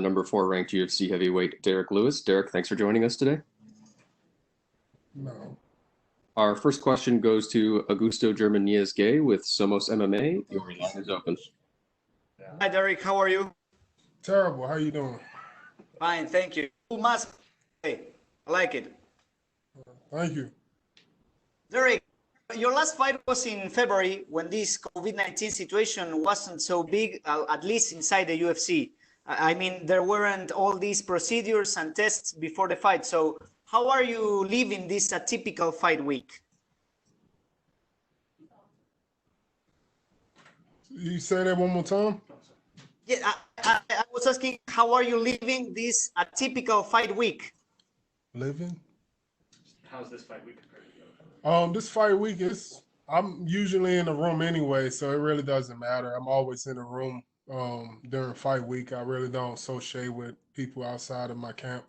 the #4 ranked UFC heavyweight Derrick Lewis. Derrick, thanks for joining us today. No. Our first question goes to Augusto Germaniez-Gay with Somos MMA. Your line is open. Hi, Derrick. How are you? Terrible. How you doing? Fine, thank you. Cool mask. Hey, I like it. Thank you. Derrick, your last fight was in February when this COVID-19 situation wasn't so big, at least inside the UFC. I mean, there weren't all these procedures and tests before the fight. So how are you living this atypical fight week? You say that one more time? Yeah, I was asking, how are you living this atypical fight week? Living? How's this fight week compared to the other? This fight week I'm usually in the room anyway, so it really doesn't matter. I'm always in the room during fight week. I really don't associate with people outside of my camp.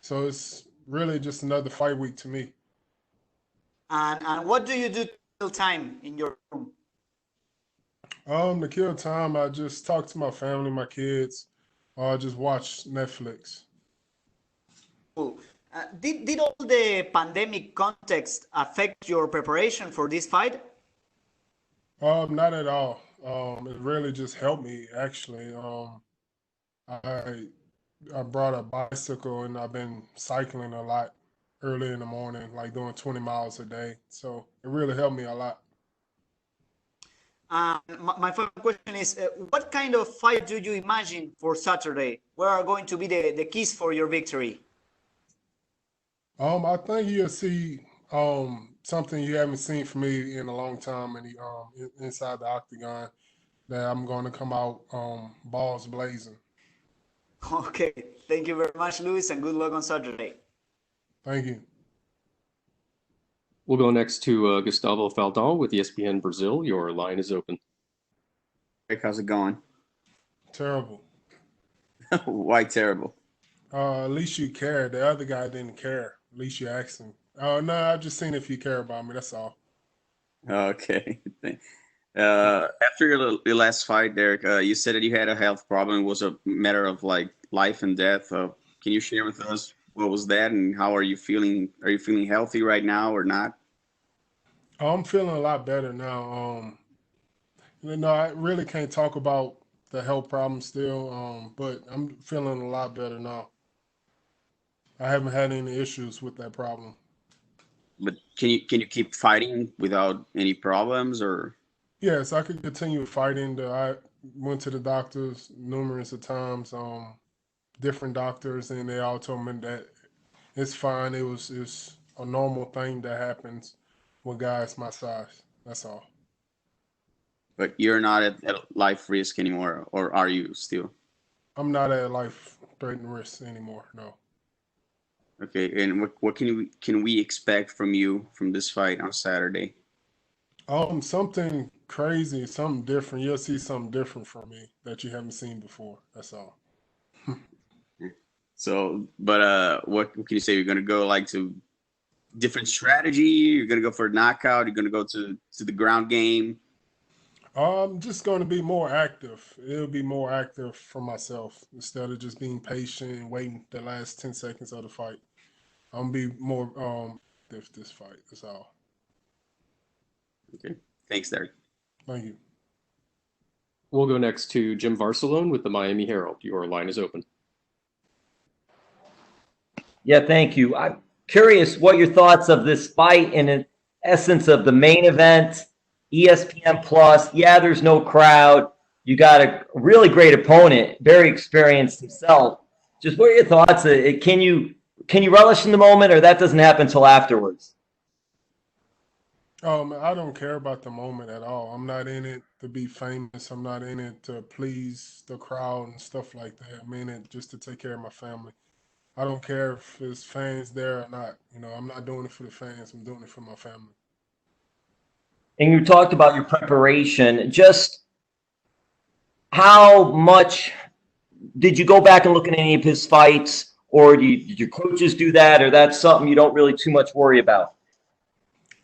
So it's really just another fight week to me. And what do you do to kill time in your room? To kill time, I just talk to my family, my kids, or just watch Netflix. Cool. Did all the pandemic context affect your preparation for this fight? Not at all. It really just helped me actually. I I brought a bicycle and I've been cycling a lot early in the morning, like doing 20 miles a day. So it really helped me a lot. My final question is, what kind of fight do you imagine for Saturday? What are going to be the keys for your victory? I think you'll see something you haven't seen from me in a long time inside the octagon, that I'm going to come out balls blazing. Okay, thank you very much, Luis, and good luck on Saturday. Thank you. We'll go next to Gustavo Faldon with ESPN Brazil. Your line is open. How's it going? Terrible. Why terrible? At least you care. The other guy didn't care. At least you asked him. No, I've just seen if you care about me. That's all. Okay. After your last fight, Derrick, you said that you had a health problem. It was a matter of like life and death. Can you share with us what was that and how are you feeling? Are you feeling healthy right now or not? I'm feeling a lot better now. I really can't talk about the health problem still, but I'm feeling a lot better now. I haven't had any issues with that problem. But can you keep fighting without any problems or? Yes, I could continue fighting. I went to the doctors numerous of times, different doctors, and they all told me that it's fine. It's a normal thing that happens with guys my size. That's all. But you're not at life risk anymore, or are you still? I'm not at life-threatening risk anymore. No. Okay, and what can we expect from you from this fight on Saturday? Something crazy, something different. You'll see something different from me that you haven't seen before. That's all. So, but what can you say? You're gonna go like to different strategy? You're gonna go for a knockout? You're gonna go to the ground game? I'm just going to be more active. It'll be more active for myself instead of just being patient and waiting the last 10 seconds of the fight. I'm going to be more this fight. That's all. Okay, thanks, Derrick. Thank you. We'll go next to Jim Varsalone with the Miami Herald. Your line is open. Yeah, thank you. I'm curious what your thoughts of this fight and in essence of the main event, ESPN Plus. Yeah, there's no crowd. You got a really great opponent, very experienced himself. Just what are your thoughts? Can you relish in the moment, or that doesn't happen until afterwards? I don't care about the moment at all. I'm not in it to be famous. I'm not in it to please the crowd and stuff like that. I'm in it just to take care of my family. I don't care if there's fans there or not. I'm not doing it for the fans. I'm doing it for my family. And you talked about your preparation. Just how much did you go back and look at any of his fights, or did your coaches do that, or that's something you don't really too much worry about?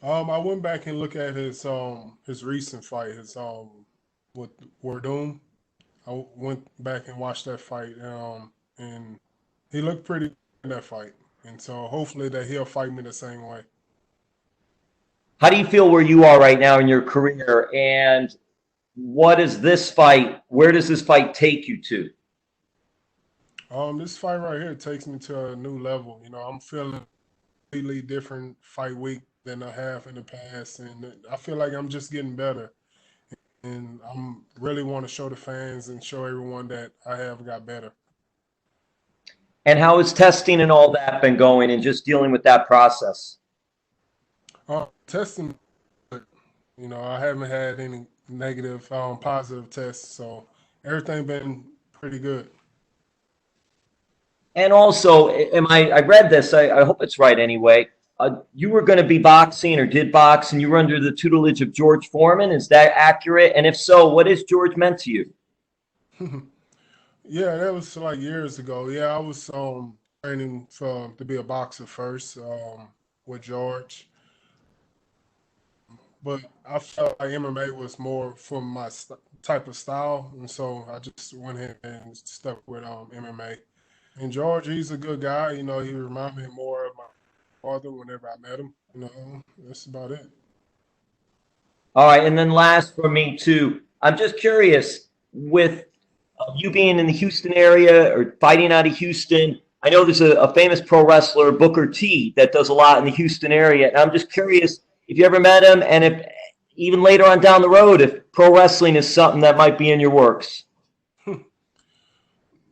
I went back and looked at his recent fight, with Wardum. I went back and watched that fight, and he looked pretty good in that fight. And so hopefully that he'll fight me the same way. How do you feel where you are right now in your career? And what is this fight? Where does this fight take you to? This fight right here takes me to a new level. You know, I'm feeling a completely different fight week than I have in the past, and I feel like I'm just getting better. And I'm really want to show the fans and show everyone that I have got better. And how has testing and all that been going and just dealing with that process? Testing, you know, I haven't had any negative, positive tests, so everything been pretty good. And also, I read this, I hope it's right anyway. You were going to be boxing or did box, and you were under the tutelage of George Foreman. Is that accurate? And if so, what has George meant to you? Yeah, that was like years ago. Yeah, I was training to be a boxer first with George, but I felt like MMA was more for my type of style, and so I just went ahead and stuck with MMA. And George, he's a good guy. You know, he reminded me more of my father whenever I met him. You know, that's about it. All right, and then last for me too, I'm just curious with you being in the Houston area or fighting out of Houston. I know there's a famous pro wrestler, Booker T, that does a lot in the Houston area. And I'm just curious if you ever met him, and if even later on down the road, if pro wrestling is something that might be in your works.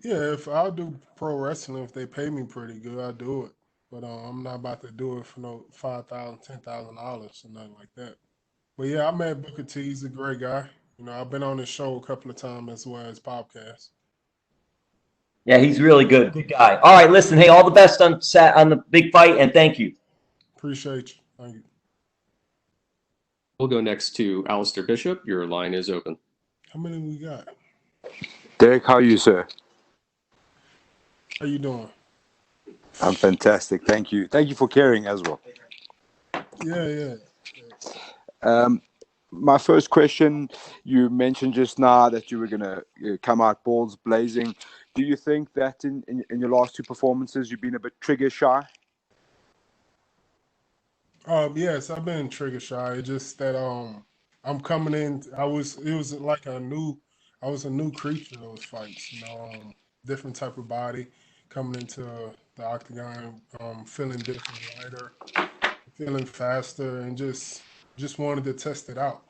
Yeah, if I'll do pro wrestling, if they pay me pretty good, I'll do it. But I'm not about to do it for no $5,000, $10,000 or nothing like that. But yeah, I met Booker T. He's a great guy. You know, I've been on his show a couple of times as well as podcast. Yeah, he's really good. Good guy. All right, listen, hey, all the best on the big fight, and thank you. Appreciate you. Thank you. We'll go next to Alistair Bishop. Your line is open. How many we got? Derrick, how are you, sir? How you doing? I'm fantastic. Thank you. Thank you for caring as well. Yeah. My first question, you mentioned just now that you were going to come out balls blazing. Do you think that in your last two performances, you've been a bit trigger shy? Yes, I've been trigger shy. It's just that I'm coming in. I was a new creature those fights. You know, different type of body coming into the octagon, feeling different, lighter, feeling faster, and just wanted to test it out.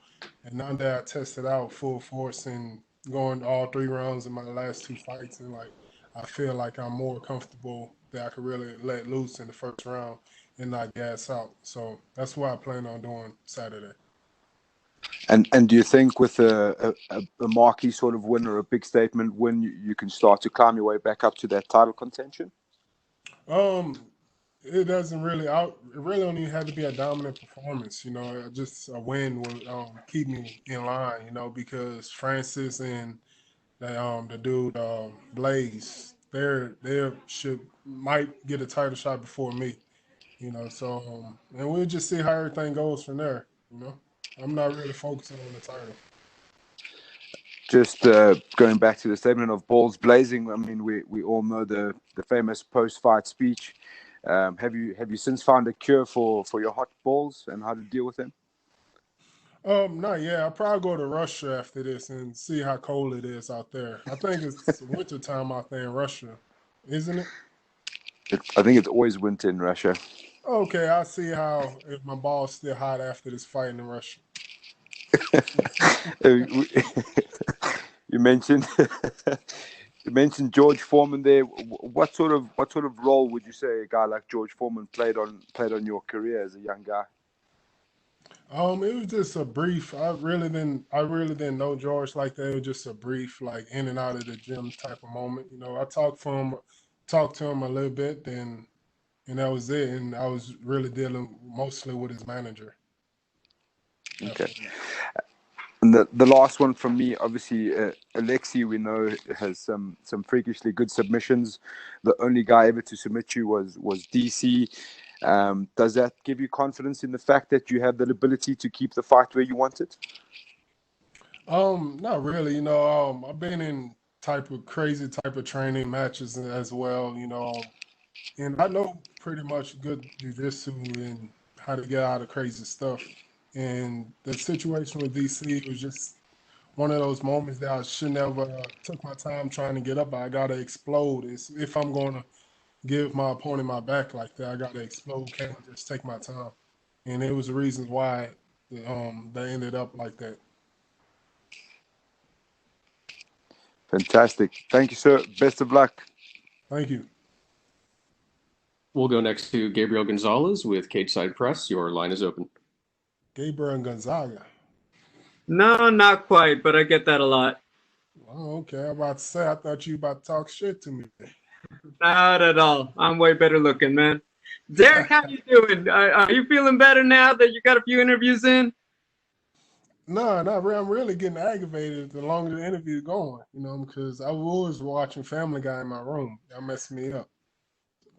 And now that I tested out full force and going all 3 rounds in my last 2 fights, and like I feel like I'm more comfortable that I could really let loose in the first round and not gas out. So that's what I plan on doing Saturday. And do you think with a marquee sort of win or a big statement win, you can start to climb your way back up to that title contention? It doesn't really. It really don't even have to be a dominant performance. You know, just a win will keep me in line. You know, because Francis and the dude Blaze, they might get a title shot before me. You know, so and we'll just see how everything goes from there. You know, I'm not really focusing on the title. Just going back to the statement of balls blazing. I mean, we all know the famous post-fight speech. Have you since found a cure for your hot balls and how to deal with them? Not yet. I'll probably go to Russia after this and see how cold it is out there. I think it's winter time out there in Russia, isn't it? I think it's always winter in Russia. Okay, I'll see if my ball's still hot after this fight in Russia. You mentioned George Foreman there. What sort of role would you say a guy like George Foreman played on your career as a young guy? It was just a brief. I really didn't know George like that. It was just a brief, like in and out of the gym type of moment. You know, I talked to him a little bit, and that was it. And I was really dealing mostly with his manager. Okay. And the last one from me, obviously, Aleksei, we know, has some freakishly good submissions. The only guy ever to submit you was DC. Does that give you confidence in the fact that you have the ability to keep the fight where you want it? Not really. You know, I've been in crazy type of training matches as well, you know. And I know pretty much good jujitsu and how to get out of crazy stuff. And the situation with DC was just one of those moments that I should never took my time trying to get up. I gotta explode. If I'm gonna give my opponent my back like that, I gotta explode. Can't just take my time. And it was the reasons why they ended up like that. Fantastic. Thank you, sir. Best of luck. Thank you. We'll go next to Gabriel Gonzalez with Cage Side Press. Your line is open. Gabriel Gonzaga. No, not quite, but I get that a lot. Oh, okay. I'm about to say, I thought you about to talk shit to me. Not at all. I'm way better looking, man. Derrick, how you doing? Are you feeling better now that you got a few interviews in? No, not really. I'm really getting aggravated the longer the interview going, you know, because I was watching Family Guy in my room. That messed me up.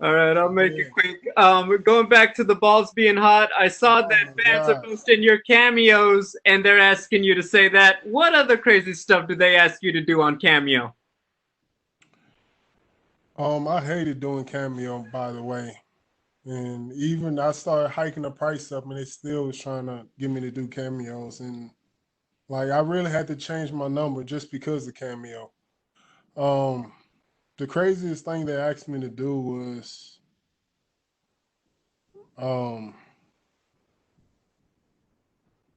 All right, I'll make it quick. We're going back to the balls being hot. I saw that fans are posting your cameos, and they're asking you to say that. What other crazy stuff do they ask you to do on Cameo? I hated doing Cameo, by the way. And even I started hiking the price up, and they still was trying to get me to do cameos. And like I really had to change my number just because of Cameo. The craziest thing they asked me to do was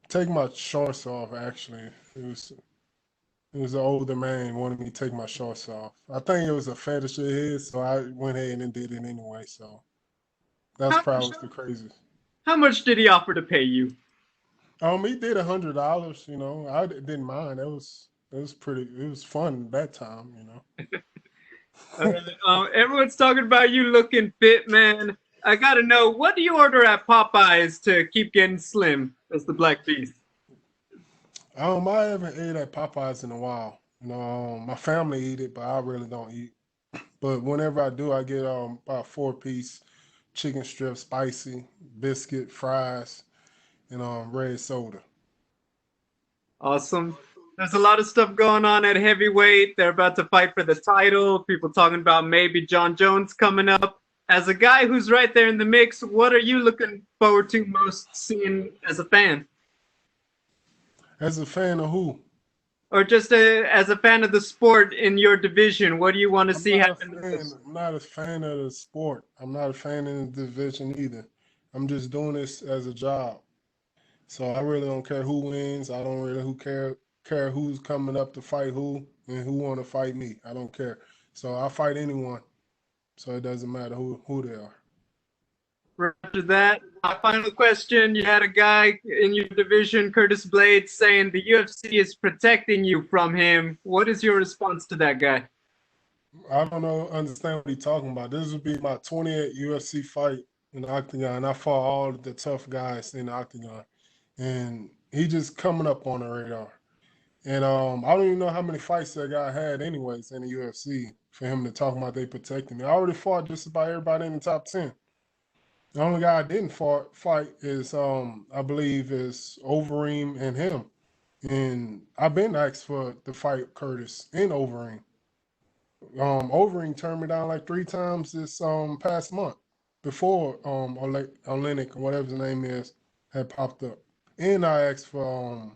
take my shorts off. Actually, it was an older man wanted me to take my shorts off. I think it was a fetish of his, so I went ahead and did it anyway. So that's probably the craziest. How much did he offer to pay you? He did $100. You know, I didn't mind. It was pretty. It was fun at that time. You know. Everyone's talking about you looking fit, man. I gotta know, what do you order at Popeyes to keep getting slim as the Black Beast? I haven't ate at Popeyes in a while. You know, my family eat it, but I really don't eat. But whenever I do, I get about 4-piece chicken strip, spicy, biscuit, fries, and red soda. Awesome. There's a lot of stuff going on at heavyweight. They're about to fight for the title. People talking about maybe John Jones coming up. As a guy who's right there in the mix, what are you looking forward to most seeing as a fan? As a fan of who? Or just as a fan of the sport in your division, what do you want to see happen? I'm not a fan of the sport. I'm not a fan of the division either. I'm just doing this as a job. So I really don't care who wins. I don't really care who's coming up to fight who and who want to fight me. I don't care. So I fight anyone. So it doesn't matter who they are. After that, my final question. You had a guy in your division, Curtis Blades, saying the UFC is protecting you from him. What is your response to that guy? I don't understand what he's talking about. This would be my 28th UFC fight in the octagon. I fought all the tough guys in the octagon. And he just coming up on the radar. And I don't even know how many fights that guy had anyways in the UFC for him to talk about they protecting me. I already fought just about everybody in the top 10. The only guy I didn't fight is, I believe, is Overeem and him. And I've been asked to fight Curtis and Overeem. Overeem turned me down like 3 times this past month before Oleinik, or whatever his name is, had popped up. And I asked for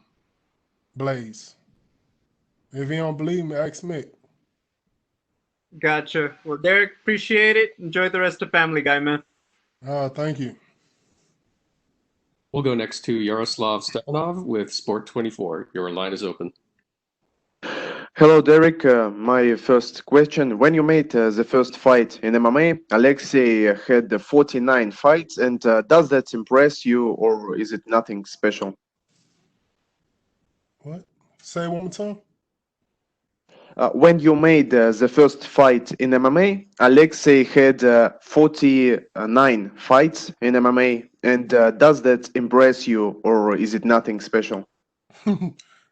Blaze. If you don't believe me, ask Mick. Gotcha. Well, Derrick, appreciate it. Enjoy the rest of Family Guy, man. Thank you. We'll go next to Yaroslav Stepanov with Sport 24. Your line is open. Hello, Derrick. My first question. When you made the first fight in MMA, Aleksei had 49 fights, and does that impress you, or is it nothing special? What? Say it one more time. When you made the first fight in MMA, Aleksei had 49 fights in MMA, and does that impress you, or is it nothing special?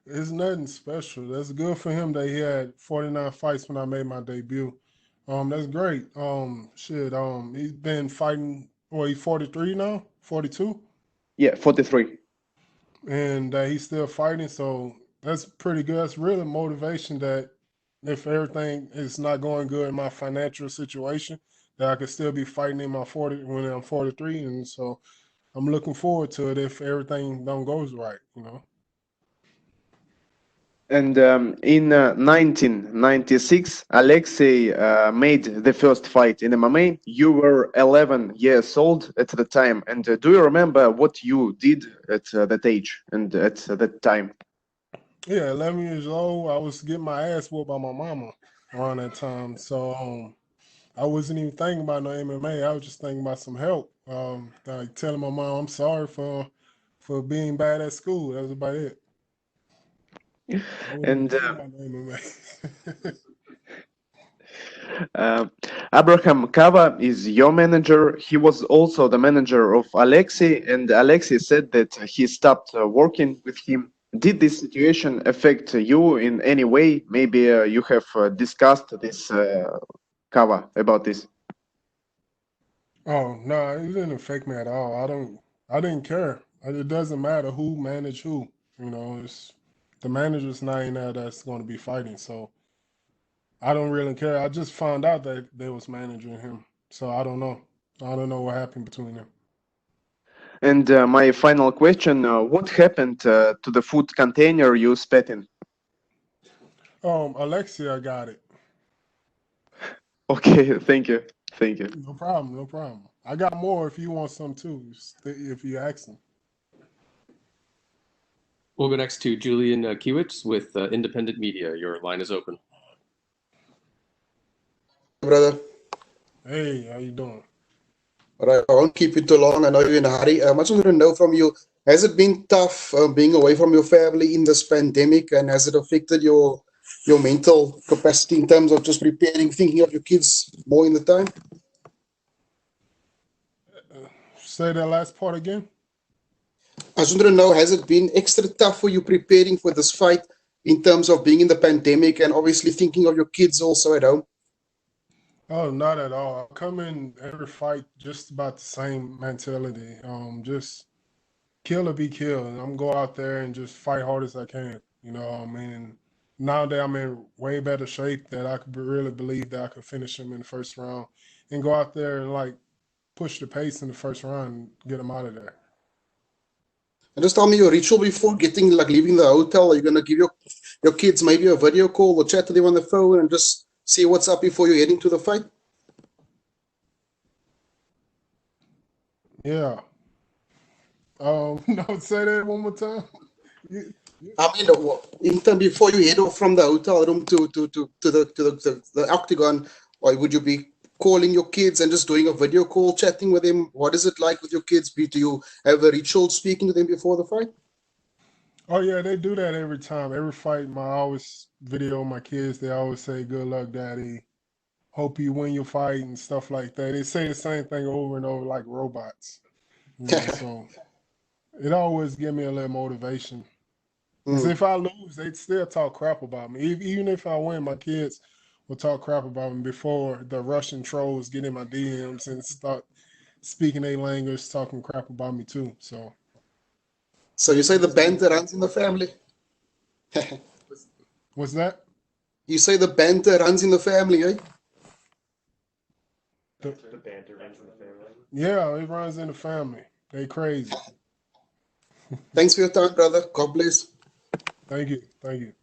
It's nothing special. That's good for him that he had 49 fights when I made my debut. That's great. He's been fighting. Well, he's 43 now, 42. Yeah, 43. And he's still fighting, so that's pretty good. That's really motivation that if everything is not going good in my financial situation, that I could still be fighting in my 40 when I'm 43, and so I'm looking forward to it if everything don't goes right, you know. And in 1996, Aleksei made the first fight in MMA. You were 11 years old at the time. And do you remember what you did at that age and at that time? Yeah, 11 years old. I was getting my ass whooped by my mama around that time. So I wasn't even thinking about no MMA. I was just thinking about some help. Like telling my mom I'm sorry for being bad at school. That was about it. I wasn't even And thinking about no MMA. Abraham Kava is your manager. He was also the manager of Aleksei, and Aleksei said that he stopped working with him. Did this situation affect you in any way? Maybe you have discussed this, Kava, about this. Oh no, it didn't affect me at all. I didn't care. It doesn't matter who managed who. You know, it's the manager's not in there that's going to be fighting. So I don't really care. I just found out that they was managing him. So I don't know. I don't know what happened between them. And my final question, what happened to the food container you spat in? Alexia got it. Okay, thank you. Thank you. No problem, no problem. I got more if you want some too, if you ask them. We'll go next to Julian Kiewicz with Independent Media. Your line is open. Brother. Hey, how you doing? All right, I won't keep you too long. I know you're in a hurry. I just want to know from you, has it been tough being away from your family in this pandemic, and has it affected your mental capacity in terms of just preparing, thinking of your kids more in the time? Say that last part again. I just want to know, has it been extra tough for you preparing for this fight in terms of being in the pandemic and obviously thinking of your kids also at home? Oh, not at all. I come in every fight just about the same mentality. Just kill or be killed. And I'm go out there and just fight hard as I can. You know what I mean? Now that I'm in way better shape, that I could really believe that I could finish him in the first round and go out there and like push the pace in the first round and get him out of there. And just tell me your ritual before getting, like, leaving the hotel. Are you going to give your kids maybe a video call or chat to them on the phone and just see what's up before you're heading to the fight? Yeah. No, say that one more time. I mean, in term before you head off from the hotel room to the octagon, or would you be calling your kids and just doing a video call, chatting with them? What is it like with your kids? Do you have a ritual speaking to them before the fight? Oh yeah, they do that every time. Every fight, I always video my kids. They always say, "Good luck, Daddy. Hope you win your fight," and stuff like that. They say the same thing over and over like robots. You know, so it always give me a little motivation. Because if I lose, they'd still talk crap about me. Even if I win, my kids will talk crap about me before the Russian trolls get in my DMs and start speaking their language, talking crap about me too. So you say the banter runs in the family? What's that? You say the banter runs in the family, eh? The banter runs in the family. Yeah, it runs in the family. They crazy. Thanks for your time, brother. God bless. Thank you. Thank you.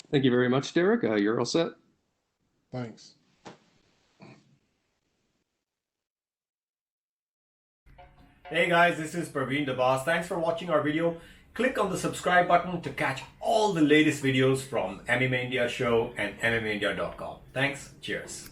Thank you very much, Derrick. You're all set. Thanks. Hey guys, this is Praveen the Boss. Thanks for watching our video. Click on the subscribe button to catch all the latest videos from MMA India Show and MMAindia.com. Thanks. Cheers.